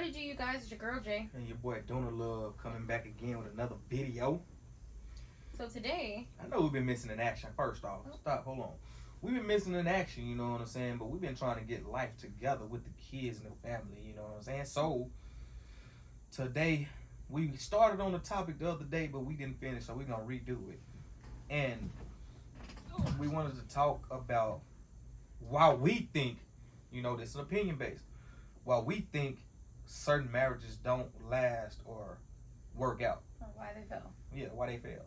What did you guys? It's your girl Jay. And your boy Donor Love coming back again with another video. So today, I know we've been missing in action. First off, stop, hold on. We've been missing in action, you know what I'm saying? But we've been trying to get life together with the kids and the family, you know what I'm saying? So today, we started on the topic the other day, but we didn't finish, so we're gonna redo it. And we wanted to talk about why we think, you know, this is opinion based, why we think certain marriages don't last or work out. or why they fell. Yeah, why they fail.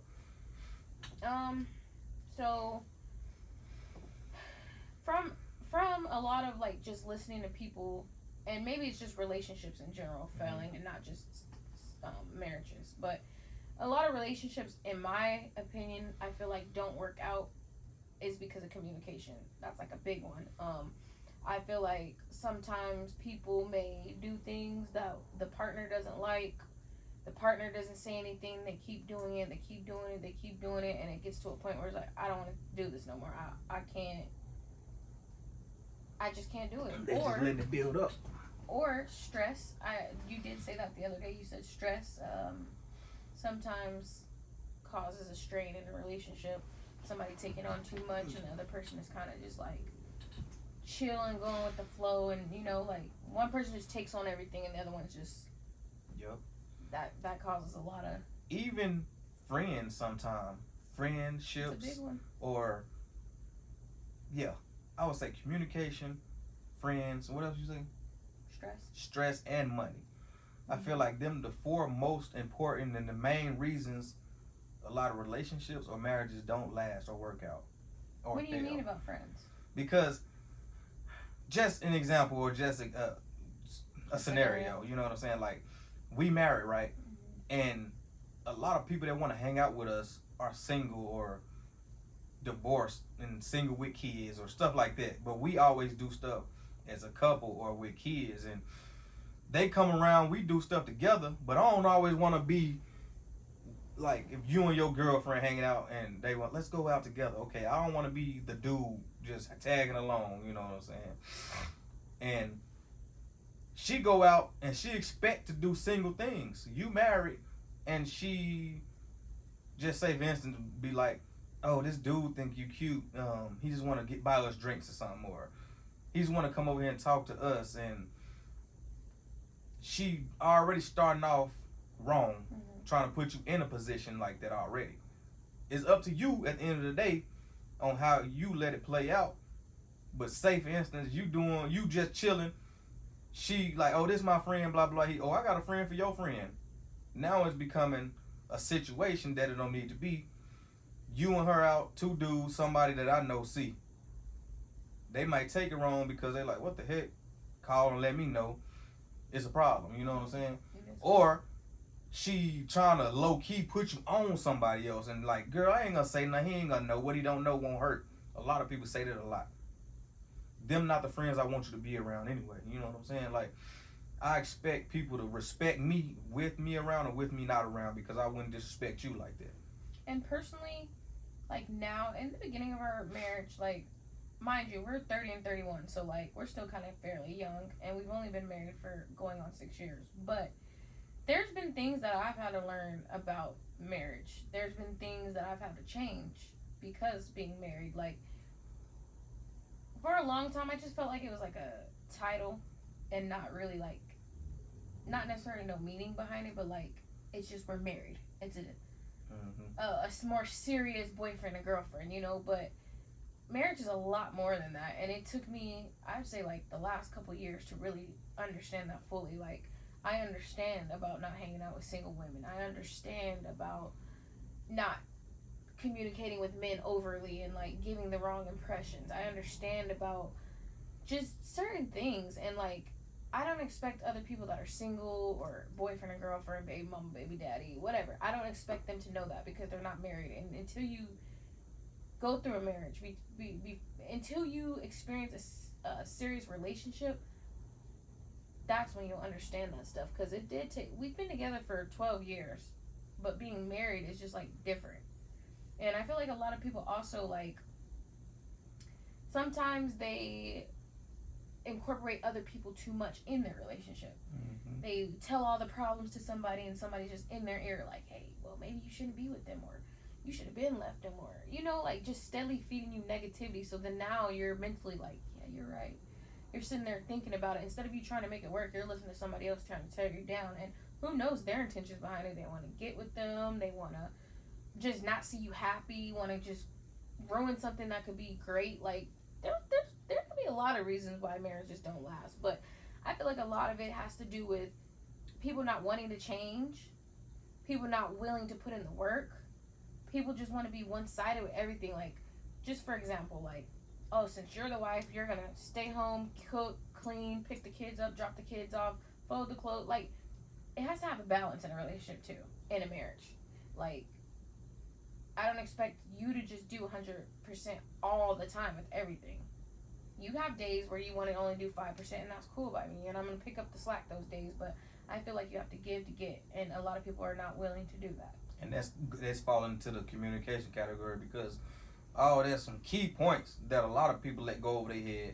So from a lot of like just listening to people, and maybe it's just relationships in general failing, and not just marriages, but a lot of relationships, in my opinion, I feel like don't work out is because of communication. That's like a big one. I feel like sometimes people may do things that the partner doesn't like. The partner doesn't say anything. They keep doing it. They keep doing it. They keep doing it, and it gets to a point where it's like, I don't want to do this no more. I can't. I just can't do it. They just letting it build up. Or stress. You did say that the other day. You said stress sometimes causes a strain in a relationship. Somebody taking on too much, and the other person is kind of just like chill and going with the flow, and you know, like one person just takes on everything, and the other one's just that causes a lot of even friends sometimes friendships. It's a big one. Or I would say communication, friends. What else you say? Stress and money. I feel like them the four most important and the main reasons a lot of relationships or marriages don't last or work out or What do you fail. mean about friends? Because just an example or just a scenario, you know what I'm saying? Like, we married, right? And a lot of people that want to hang out with us are single or divorced and single with kids or stuff like that. But we always do stuff as a couple or with kids, and they come around, we do stuff together, but I don't always want to be like, if you and your girlfriend hanging out and they want, let's go out together. Okay, I don't want to be the dude just tagging along, you know what I'm saying? And she go out and she expect to do single things. You married, and she just say, for instance, be like, oh, this dude think you cute. He just want to buy us drinks or something, or he just want to come over here and talk to us, and she already starting off wrong, trying to put you in a position like that already. It's up to you at the end of the day on how you let it play out. But say, for instance, you just chilling. She like, oh, this my friend, blah, blah. Oh, I got a friend for your friend. Now it's becoming a situation that it don't need to be. You and her out, two dudes, somebody that I know see. They might take it wrong because they like, what the heck? Call and let me know. It's a problem, you know what I'm saying? Or she trying to low-key put you on somebody else, and like, girl, I ain't gonna say nothing. He ain't gonna know. What he don't know won't hurt. A lot of people say that a lot. Them not the friends I want you to be around anyway. You know what I'm saying? Like, I expect people to respect me with me around or with me not around, because I wouldn't disrespect you like that. And personally, like now, in the beginning of our marriage, like, mind you, we're 30 and 31, so like we're still kind of fairly young, and we've only been married for going on 6 years. But there's been things that I've had to learn about marriage. There's been things that I've had to change because being married. Like, for a long time, I just felt like it was like a title and not really like, not necessarily no meaning behind it, but like, it's just we're married. It's a more serious boyfriend and girlfriend, you know. But marriage is a lot more than that, and it took me, I'd say, like the last couple years to really understand that fully. Like, I understand about not hanging out with single women. I understand about not communicating with men overly and like giving the wrong impressions. I understand about just certain things, and like, I don't expect other people that are single or boyfriend and girlfriend, baby mama, baby daddy, whatever. I don't expect them to know that because they're not married. And until you go through a marriage, until you experience a serious relationship, that's when you'll understand that stuff. Because it did take, we've been together for 12 years, but being married is just like different. And I feel like a lot of people also, like, sometimes they incorporate other people too much in their relationship. they tell all the problems to somebody, and somebody's just in their ear like, hey, well, maybe you shouldn't be with them, or you should have been left them, or like just steadily feeding you negativity. So then now you're mentally like, yeah, you're right. You're sitting there thinking about it. Instead of you trying to make it work, you're listening to somebody else trying to tear you down. And who knows their intentions behind it? They want to get with them. They want to just not see you happy. Want to just ruin something that could be great. Like there could be a lot of reasons why marriages don't last. But I feel like a lot of it has to do with people not wanting to change, people not willing to put in the work, people just want to be one-sided with everything. Like, just for example, like, oh, since you're the wife, you're gonna stay home, cook, clean, pick the kids up, drop the kids off, fold the clothes. Like, it has to have a balance in a relationship too, in a marriage. Like, I don't expect you to just do 100% all the time with everything. You have days where you want to only do 5%, and that's cool by me, and I'm gonna pick up the slack those days. But I feel like you have to give to get, and a lot of people are not willing to do that. And that's falling into the communication category, because there's some key points that a lot of people let go over their head.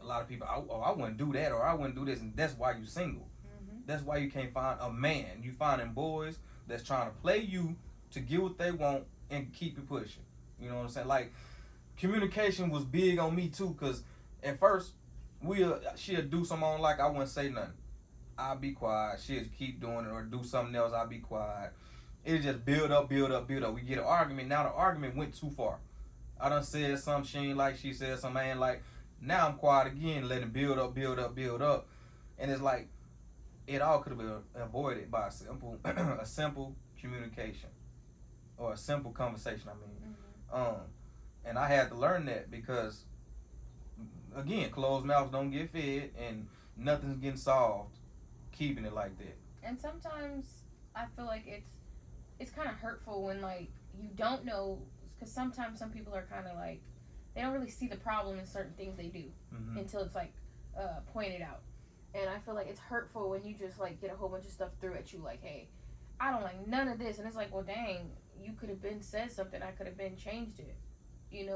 A lot of people, I wouldn't do that, or I wouldn't do this, and that's why you single. Mm-hmm. That's why you can't find a man. You finding boys that's trying to play you to get what they want and keep you pushing. You know what I'm saying? Like, communication was big on me too, because at first she'll do something on, like, I wouldn't say nothing. I'll be quiet. She'll keep doing it, or do something else. I'll be quiet. It just build up. We get an argument. Now the argument went too far. I done said something she ain't like. She said something I ain't like. Now I'm quiet again, letting build up. And it's like, it all could have been avoided by a simple communication, or a simple conversation. I mean, Mm-hmm. And I had to learn that, because, again, closed mouths don't get fed, and nothing's getting solved keeping it like that. And sometimes I feel like it's kind of hurtful when, like, you don't know, because sometimes some people are kind of like, they don't really see the problem in certain things they do until it's like pointed out. And I feel like it's hurtful when you just like get a whole bunch of stuff through at you, like, hey, I don't like none of this, and it's like, well, dang, you could have been said something, I could have been changed it,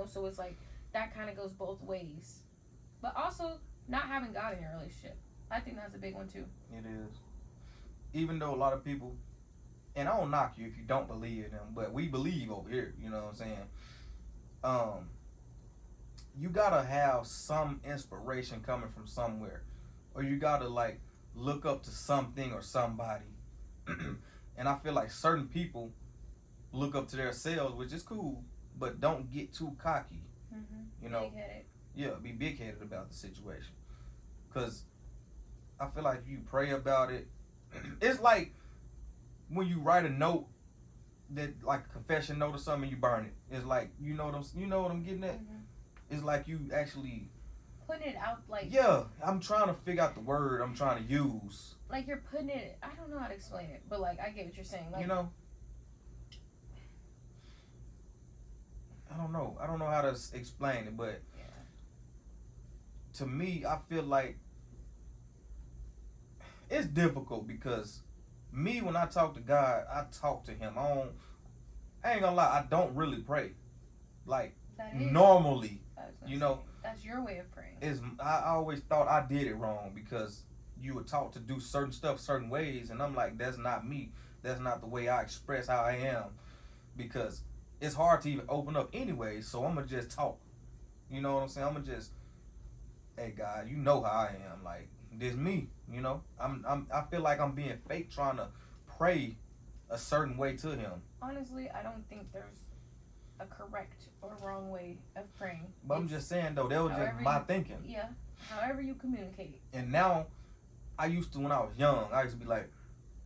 so it's like that kind of goes both ways. But also not having God in your relationship, I think that's a big one too. It is. Even though a lot of people, and I don't knock you if you don't believe in them, but we believe over here, you know what I'm saying? You gotta have some inspiration coming from somewhere, or you gotta, like, look up to something or somebody. And I feel like certain people look up to themselves, which is cool, but don't get too cocky. Big-headed. Yeah, be big-headed about the situation. Because I feel like if you pray about it, it's like when you write a note, that, like a confession note or something, you burn it. It's like, you know what I'm getting at? It's like you actually putting it out, like, yeah, I'm trying to figure out the word I'm trying to use. Like, you're putting it, I don't know how to explain it, but, like, I get what you're saying. Like, I don't know how to explain it, but yeah. To me, I feel like it's difficult, because me, when I talk to God, I talk to him. I ain't gonna lie, I don't really pray. Like, normally, that's your way of praying. I always thought I did it wrong, because you were taught to do certain stuff certain ways, and I'm like, that's not me. That's not the way I express how I am, because it's hard to even open up anyway. So I'm gonna just talk. You know what I'm saying? I'm gonna just, hey God, you know how I am. Like, this me. I feel like I'm being fake trying to pray a certain way to him. Honestly, I don't think there's a correct or wrong way of praying. But I'm just saying, though, that was just my thinking. Yeah, however you communicate. And now, I used to, when I was young, I used to be like,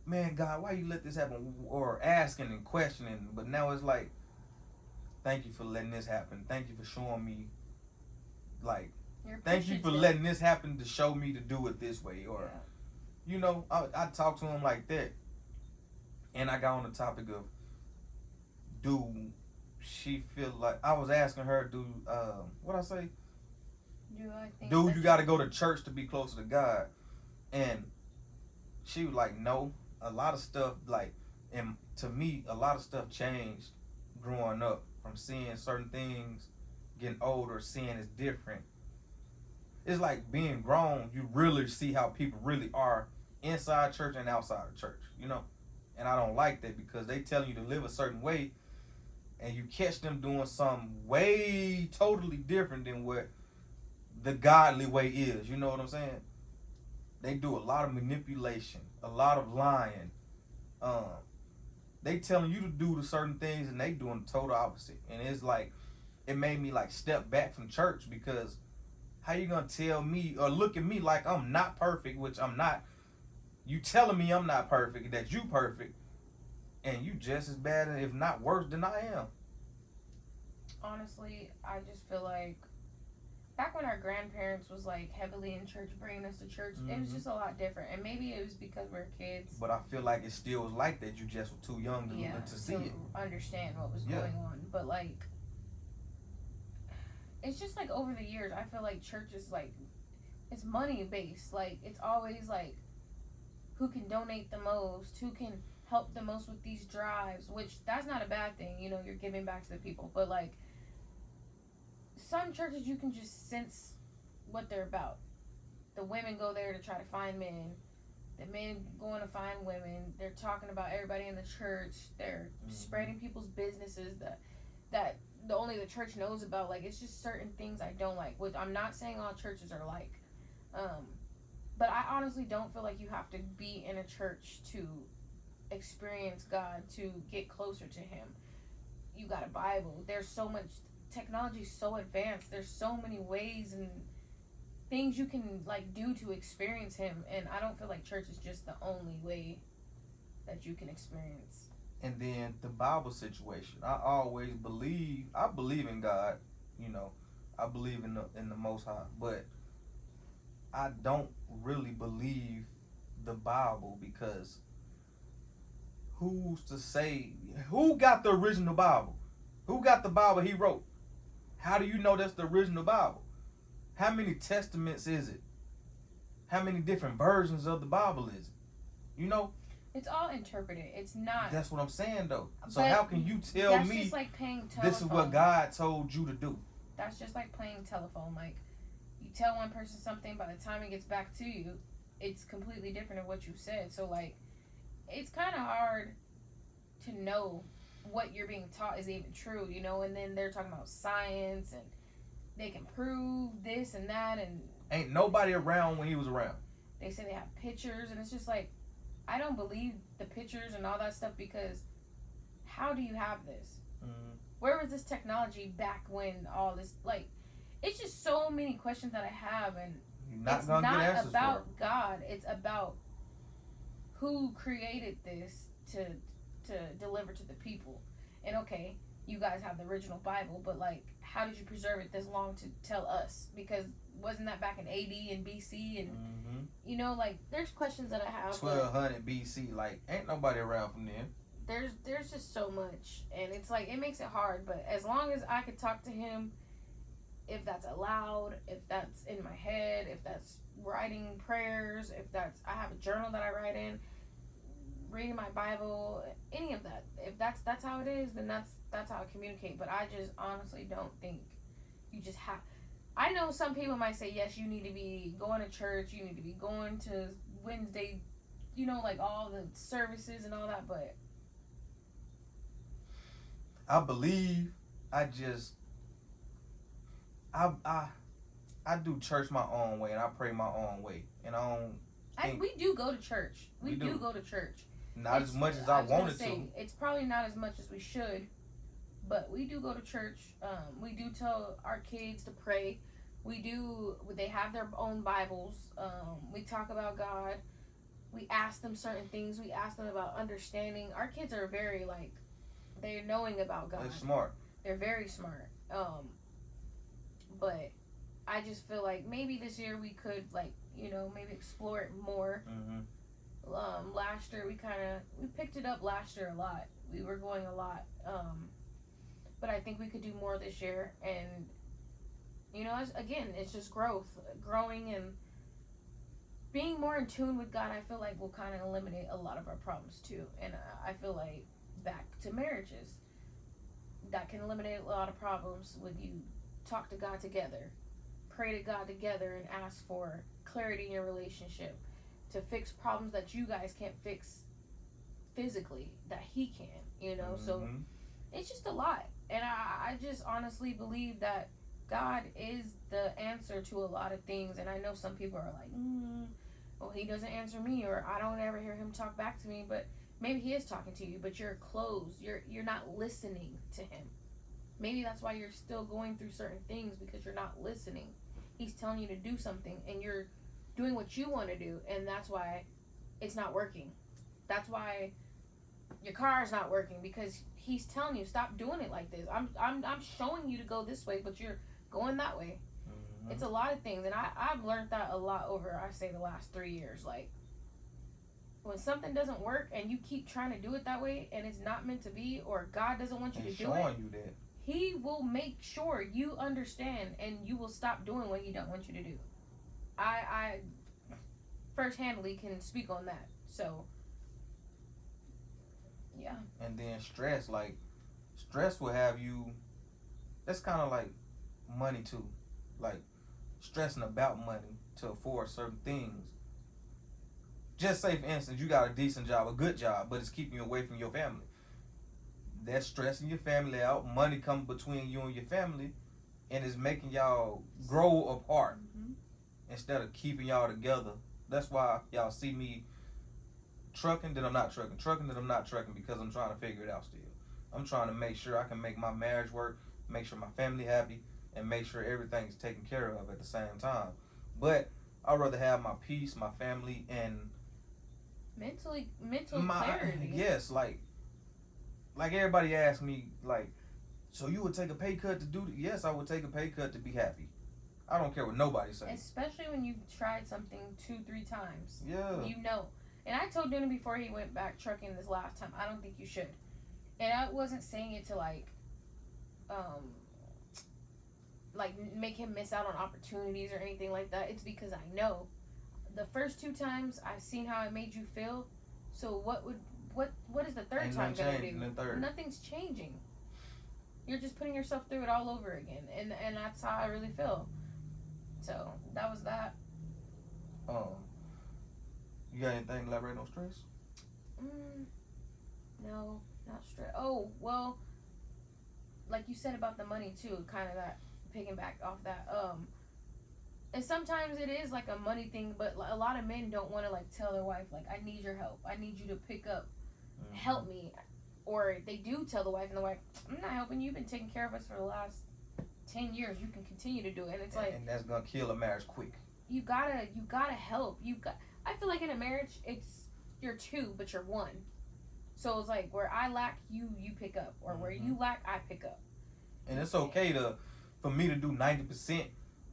man, God, why you let this happen? Or asking and questioning. But now it's like, thank you for letting this happen. Thank you for showing me, like, thank you for letting this happen to show me to do it this way. Or, I talk to him like that. And I got on the topic of, do she feel like, I was asking her, what I say? Do you got to go to church to be closer to God? And she was like, no. A lot of stuff, like, and to me, a lot of stuff changed growing up, from seeing certain things, getting older, seeing it's different. It's like being grown, you really see how people really are inside church and outside of church, you know. And I don't like that because they telling you to live a certain way, and you catch them doing something way totally different than what the godly way is. You know what I'm saying? They do a lot of manipulation, a lot of lying. They telling you to do the certain things, and they doing the total opposite. And it's like, it made me like step back from church because how you gonna tell me or look at me like I'm not perfect, which I'm not. You telling me I'm not perfect, that you perfect, and you just as bad, if not worse, than I am. Honestly, I just feel like back when our grandparents was like heavily in church, bringing us to church, it was just a lot different. And maybe it was because we're kids. But I feel like it still was like that. You just were too young to see it. Understand what was going on. But like, it's just like over the years, I feel like church is like, it's money based. Like, it's always like, who can donate the most, who can help the most with these drives, which that's not a bad thing, you know, you're giving back to the people. But like, some churches you can just sense what they're about. The women go there to try to find men, the men going to find women. They're talking about everybody in the church. They're spreading people's businesses that only the church knows about. Like, it's just certain things I don't like, which I'm not saying all churches are like, but I honestly don't feel like you have to be in a church to experience God, to get closer to him. You got a Bible. There's so much, technology's so advanced. There's so many ways and things you can like do to experience him, and I don't feel like church is just the only way that you can experience. And then the Bible situation. I believe in God, you know. I believe in the Most High, but I don't really believe the Bible because who's to say who got the original Bible? Who got the Bible he wrote? How do you know that's the original Bible? How many testaments is it? How many different versions of the Bible is it? You know? It's all interpreted. It's not. That's what I'm saying though. So how can you tell that's me just like paying telephone. This is what God told you to do? That's just like playing telephone. Like, you tell one person something, by the time it gets back to you, it's completely different than what you said. So like, it's kind of hard to know what you're being taught is even true, you know. And then they're talking about science and they can prove this and that, and ain't nobody around when he was around. They say they have pictures, and it's just like, I don't believe the pictures and all that stuff, because how do you have this? Where was this technology back when all this, like, it's just so many questions that I have, and it's not about God. It's about who created this to deliver to the people. And okay, you guys have the original Bible, but like, how did you preserve it this long to tell us? Because wasn't that back in AD and BC and you know, like, there's questions that I have. 1200 BC, like, ain't nobody around from then. There's just so much, and it's like, it makes it hard. But as long as I could talk to him, if that's aloud, if that's in my head, if that's writing prayers, if that's, I have a journal that I write in, reading my Bible, any of that, if that's how it is, then that's how I communicate. But I just honestly don't think you just have. I know some people might say, yes, you need to be going to church, you need to be going to Wednesday, you know, like all the services and all that, but I believe, I do church my own way, and I pray my own way, and I don't. We do go to church. We do go to church. Not as much as I wanted to. It's probably not as much as we should, but we do go to church. We do tell our kids to pray. They have their own Bibles. We talk about God. We ask them certain things. We ask them about understanding. Our kids are very, like, they're knowing about God. They're smart. They're very smart. But I just feel like maybe this year we could, like, you know, maybe explore it more. Last year we picked it up last year a lot. We were going a lot. But I think we could do more this year. And, you know, it's just growing and being more in tune with God. I feel like will kind of eliminate a lot of our problems too. And I feel like back to marriages, that can eliminate a lot of problems when you talk to God together, pray to God together, and ask for clarity in your relationship, to fix problems that you guys can't fix physically that he can, you know. So it's just a lot, and I just honestly believe that God is the answer to a lot of things. And I know some people are like, well, he doesn't answer me, or I don't ever hear him talk back to me. But maybe he is talking to you, but you're closed. You're not listening to him. Maybe that's why you're still going through certain things, because you're not listening. He's telling you to do something, and you're doing what you want to do, and that's why it's not working. That's why your car is not working, because he's telling you, stop doing it like this. I'm showing you to go this way, but you're going that way. It's a lot of things, and I've learned that a lot over, I say, the last 3 years. Like, when something doesn't work and you keep trying to do it that way, and it's not meant to be, or God doesn't want you to do it, showing you that, he will make sure you understand, and you will stop doing what he don't want you to do. I first-handedly can speak on that. So, yeah. And then stress will have you, that's kind of like money too. Like, stressing about money to afford certain things. Just say, for instance, you got a decent job, a good job, but it's keeping you away from your family. That's stressing your family out. Money comes between you and your family, and it's making y'all grow apart instead of keeping y'all together. That's why y'all see me trucking, then I'm not trucking, then I'm not trucking, because I'm trying to figure it out still. I'm trying to make sure I can make my marriage work, make sure my family happy, and make sure everything's taken care of at the same time. But I'd rather have my peace, my family, and mental clarity. Yes, like everybody asks me, like, so you would take a pay cut to do this? Yes, I would take a pay cut to be happy. I don't care what nobody says. Especially when you've tried something 2-3 times. Yeah. You know. And I told Duna before he went back trucking this last time, I don't think you should. And I wasn't saying it to like make him miss out on opportunities or anything like that. It's because I know the first 2 times I've seen how it made you feel. So what is the third time gonna do? Nothing's changing. You're just putting yourself through it all over again, and that's how I really feel. So that was that. You got anything to elaborate on stress? No, not stress. Oh, well, like you said about the money too, kind of that, picking back off that. And sometimes it is like a money thing, but a lot of men don't want to like tell their wife, like, I need your help. I need you to pick up, help me. Or they do tell the wife, and the wife, I'm not helping you. You've been taking care of us for the last 10 years. You can continue to do it. And it's like, and that's gonna kill a marriage quick. You gotta help. I feel like in a marriage, you're 2, but you're 1. So it's like, where I lack, you pick up, or where you lack, I pick up. And it's okay for me to do 90%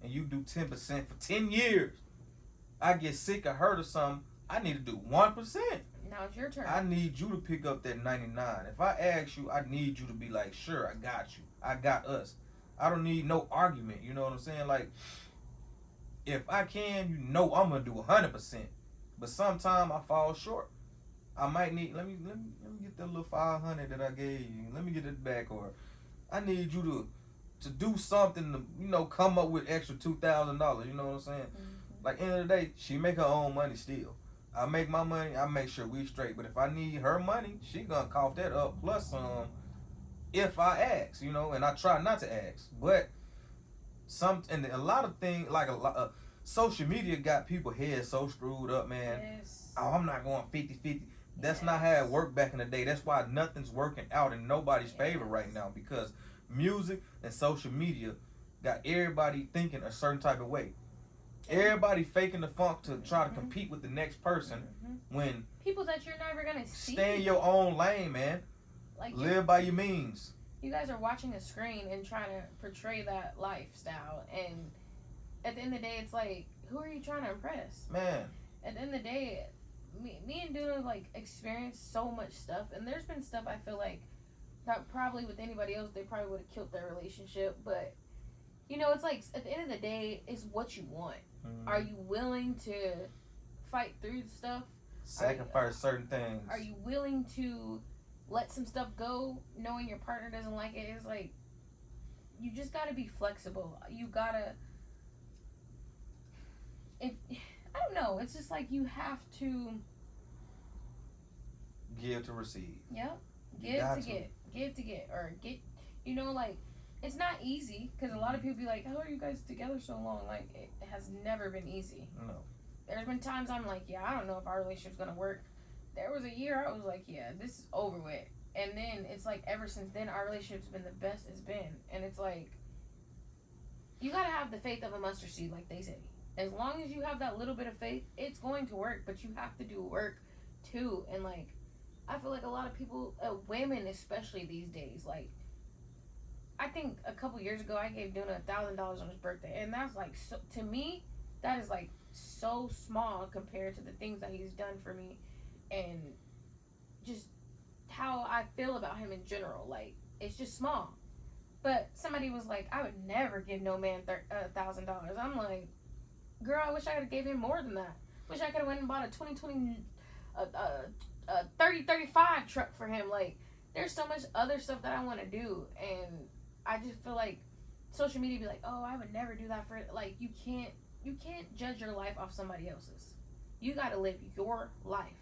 and you do 10% for 10 years. I get sick or hurt or something, I need to do 1%. Now it's your turn. I need you to pick up that 99. If I ask you, I need you to be like, sure, I got you. I got us. I don't need no argument. You know what I'm saying? Like, if I can, you know I'm gonna do 100%. But sometimes I fall short. I might need, let me get that little 500 that I gave you. Let me get it back. Or I need you to do something to, you know, come up with extra $2,000. You know what I'm saying? Like, end of the day, she make her own money still. I make my money, I make sure we straight. But if I need her money, she gonna cough that up plus some if I ask, you know, and I try not to ask. But and a lot of things, like social media got people heads so screwed up, man. Yes. Oh, I'm not going 50-50. That's not how it worked back in the day. That's why nothing's working out in nobody's favor right now, because music and social media got everybody thinking a certain type of way. Everybody faking the funk to try to compete with the next person when people that you're never gonna see. Stay in your own lane, man. Like, live by your means. You guys are watching a screen and trying to portray that lifestyle, and at the end of the day, it's like, who are you trying to impress? Man. At the end of the day, me and Duna like experienced so much stuff, and there's been stuff I feel like that probably with anybody else they probably would have killed their relationship, but you know, it's like at the end of the day, it's what you want. Are you willing to fight through stuff? Sacrifice certain things. Are you willing to let some stuff go, knowing your partner doesn't like it? It's like, you just gotta be flexible. You gotta, I don't know. It's just like you have to give to receive. Yep. You Give got to get. Give to get. Or get, like, it's not easy because a lot of people be like, how are you guys together so long? Like, it has never been easy. No. There's been times I'm like, yeah, I don't know if our relationship's going to work. There was a year I was like, yeah, this is over with. And then it's like ever since then, our relationship's been the best it's been. And it's like, you got to have the faith of a mustard seed, like they say. As long as you have that little bit of faith, it's going to work. But you have to do work, too. And, like, I feel like a lot of people, women especially these days, like, I think a couple years ago I gave Duna $1,000 on his birthday, and that's like, so, to me, that is like so small compared to the things that he's done for me, and just how I feel about him in general. Like, it's just small. But somebody was like, I would never give no man $1,000. I'm like, girl, I wish I could have gave him more than that. Wish I could have went and bought a 2020 3035 truck for him. Like, there's so much other stuff that I want to do, and I just feel like social media be like, oh, I would never do that for it. Like, you can't judge your life off somebody else's. You got to live your life.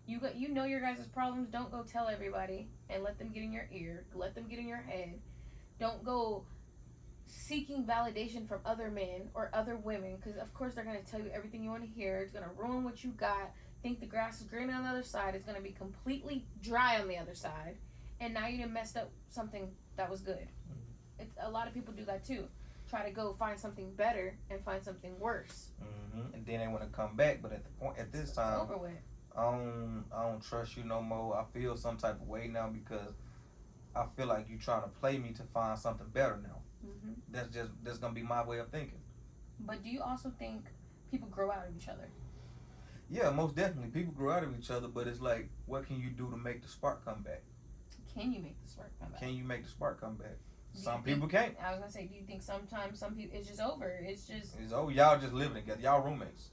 You know your guys' problems. Don't go tell everybody and let them get in your ear. Let them get in your head. Don't go seeking validation from other men or other women, because of course they're going to tell you everything you want to hear. It's going to ruin what you got. Think the grass is greener on the other side. It's going to be completely dry on the other side, and now you done messed up something that was good. A lot of people do that too. Try to go find something better and find something worse. Mm-hmm. And then they want to come back, but at this time, over with. I don't trust you no more. I feel some type of way now because I feel like you trying to play me to find something better now. Mm-hmm. That's gonna be my way of thinking. But do you also think people grow out of each other? Yeah, most definitely. People grow out of each other, but it's like, what can you do to make the spark come back? Can you make the spark come back? Can you make the spark come back? Do Some people can't. I was gonna say, do you think sometimes some people it's just over? It's over. Y'all just living together. Y'all roommates.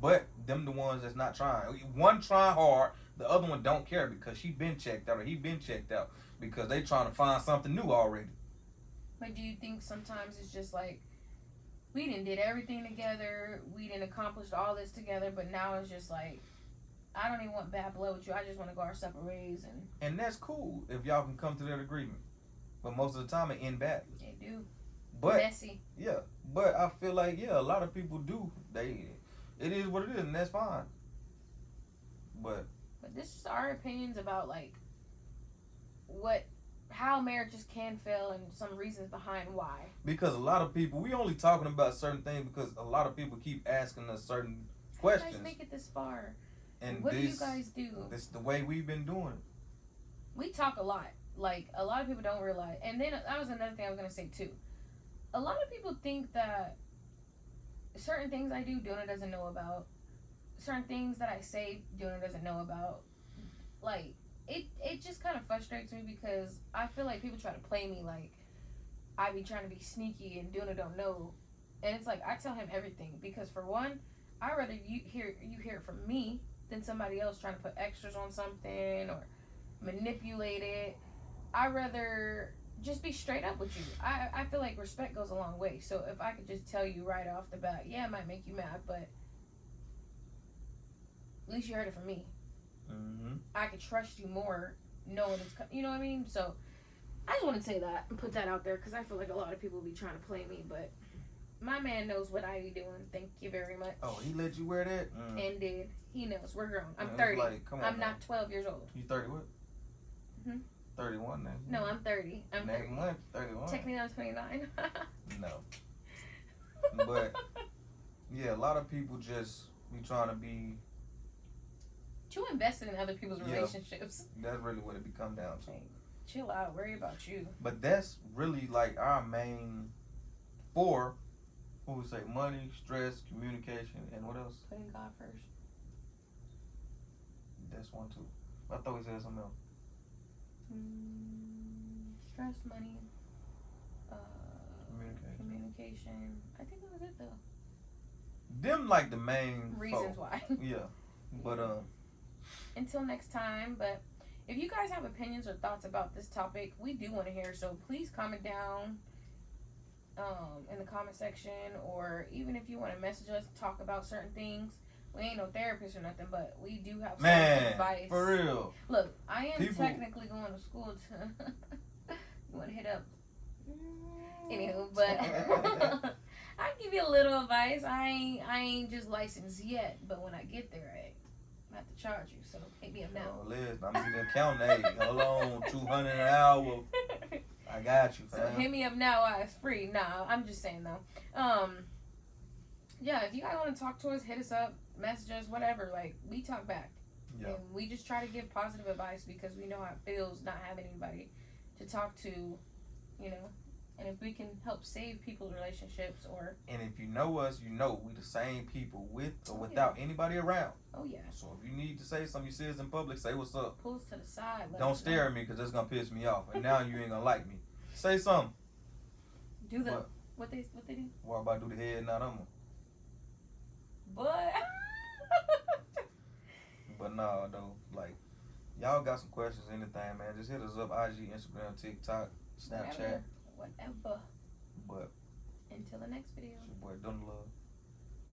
But them the ones that's not trying. One trying hard, the other one don't care because she been checked out or he been checked out because they trying to find something new already. But do you think sometimes it's just like, we done did everything together, we done accomplished all this together, but now it's just like, I don't even want bad blood with you. I just want to go our separate ways, and that's cool if y'all can come to that agreement. But most of the time it end badly. They do. But messy. Yeah, but I feel like a lot of people do. It is what it is, and that's fine. But this is our opinions about like how marriages can fail and some reasons behind why. Because a lot of people, we only talking about certain things because a lot of people keep asking us certain questions. You guys make it this far. And what do you guys do? This is the way we've been doing it. We talk a lot. Like, a lot of people don't realize. And then that was another thing I was going to say, too. A lot of people think that certain things I do, Duna doesn't know about. Certain things that I say, Duna doesn't know about. Like, it just kind of frustrates me because I feel like people try to play me like I be trying to be sneaky and Duna don't know. And it's like, I tell him everything. Because, for one, I'd rather you hear it from me than somebody else trying to put extras on something or manipulate it. I'd rather just be straight up with you. I feel like respect goes a long way. So if I could just tell you right off the bat, yeah, it might make you mad, but at least you heard it from me. Mm-hmm. I could trust you more knowing it's, you know what I mean? So I just want to say that and put that out there because I feel like a lot of people be trying to play me, but my man knows what I be doing. Thank you very much. Oh, he let you wear that? And did. He knows. We're grown. I'm 30. Like, come on, I'm not 12 years old. You 30 what? 31 now. No, I'm 30. I'm 30. Next month, 31. Technically, I'm 29. No. But, yeah, a lot of people just be trying to be... Too invested in other people's relationships. That's really what it come down to. Like, chill out. Worry about you. But that's really, like, our main 4... What would we say? Money, stress, communication, and what else? Putting God first. That's one, too. I thought we said something else. Stress, money, communication. I think that was it though. Them like the main reasons why. Yeah, but until next time. But if you guys have opinions or thoughts about this topic, we do want to hear. So please comment down. in the comment section, or even if you want to message us, talk about certain things. We ain't no therapist or nothing, but we do have some advice. For real. Look, I am People- technically going to school to. You want to hit up? Anywho, but I give you a little advice. I ain't just licensed yet, but when I get there, I have to charge you. So hit me up now. Oh, listen, I'm gonna count that. Hold on, $200 an hour. I got you, So fam. hit me up now while it's free. Nah, I'm just saying though. Yeah, if you guys want to talk to us, hit us up, message us, whatever. Like, we talk back. Yeah. And we just try to give positive advice because we know how it feels not having anybody to talk to, you know. And if we can help save people's relationships or... And if you know us, you know we the same people with or Oh, without anybody around. Oh, yeah. So if you need to say something, you see us in public, say what's up. Pull us to the side. let Don't us stare know. at me because that's going to piss me off. And now you ain't going to like me. Say something. Do the... What? What they do? What about do the head? Not on. But... But nah, though. Like, y'all got some questions, anything, man. Just hit us up. IG, Instagram, TikTok, Snapchat. Whatever. But Until the next video. it's your boy, Dun Love.